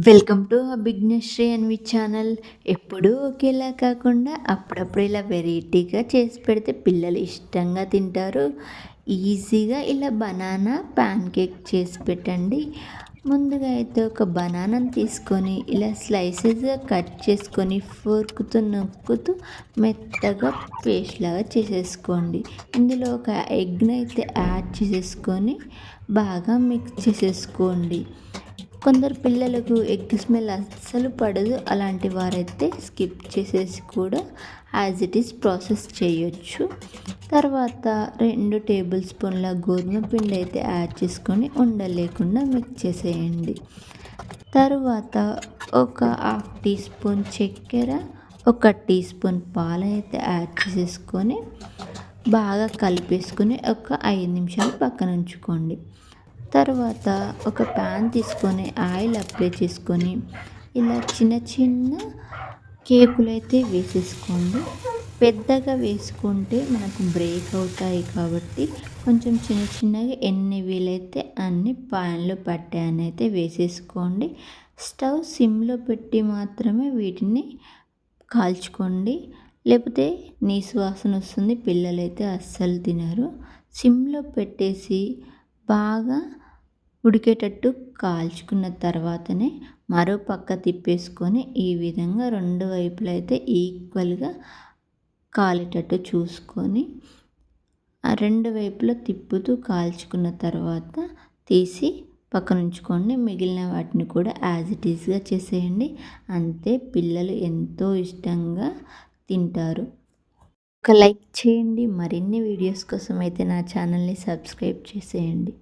Welcome to బిగ్నెస్శ్రీ అన్వి channel. ఎప్పుడూ ఒకేలా కాకుండా అప్పుడప్పుడు ఇలా వెరైటీగా చేసి పెడితే పిల్లలు ఇష్టంగా తింటారు. ఈజీగా ఇలా బనానా ప్యాన్ కేక్ చేసి పెట్టండి. ముందుగా అయితే ఒక బనానాను తీసుకొని ఇలా స్లైసెస్గా కట్ చేసుకొని ఫోర్క్తో నొక్కుతూ మెత్తగా పేస్ట్ లాగా చేసేసుకోండి. ఇందులో ఒక ఎగ్ని అయితే యాడ్ చేసేసుకొని బాగా మిక్స్ చేసేసుకోండి. కొందరు పిల్లలకు ఎగ్ స్మెల్ అస్సలు పడదు. అలాంటి వారైతే స్కిప్ చేసేసి కూడా యాజ్ ఇట్ ఈస్ ప్రాసెస్ చేయొచ్చు. తర్వాత 2 టేబుల్ స్పూన్ల గోధుమ పిండి అయితే యాడ్ చేసుకొని ఉండలేకుండా మిక్స్ చేసేయండి. తరువాత ఒక హాఫ్ టీ స్పూన్ చక్కెర, ఒక టీ స్పూన్ పాలైతే యాడ్ చేసేసుకొని బాగా కలిపేసుకొని ఒక 5 నిమిషాలు పక్కన ఉంచుకోండి. తర్వాత ఒక ప్యాన్ తీసుకొని ఆయిల్ అప్లై చేసుకొని ఇలా చిన్న చిన్న కేకులు అయితే వేసేసుకోండి. పెద్దగా వేసుకుంటే మనకు బ్రేక్ అవుతాయి కాబట్టి కొంచెం చిన్న చిన్నగా ఎన్ని వీలైతే అన్ని ప్యాన్లో పట్టాయని అయితే వేసేసుకోండి. స్టవ్ సిమ్లో పెట్టి మాత్రమే వీటిని కాల్చుకోండి, లేకపోతే నీసు వాసన వస్తుంది, పిల్లలైతే అస్సలు తినరు. సిమ్లో పెట్టేసి బాగా ఉడికేటట్టు కాల్చుకున్న తర్వాతనే మరో పక్క తిప్పేసుకొని ఈ విధంగా 2 వైపులా అయితే ఈక్వల్గా కాలేటట్టు చూసుకొని ఆ 2 వైపులా తిప్పుతూ కాల్చుకున్న తర్వాత తీసి పక్కన ఉంచుకోండి. మిగిలిన వాటిని కూడా యాజ్ ఇట్ ఈస్గా చేసేయండి. అంతే, పిల్లలు ఎంతో ఇష్టంగా తింటారు. ఒక లైక్ చేయండి. మరిన్ని వీడియోస్ కోసం అయితే నా ఛానల్ని సబ్స్క్రైబ్ చేసేయండి.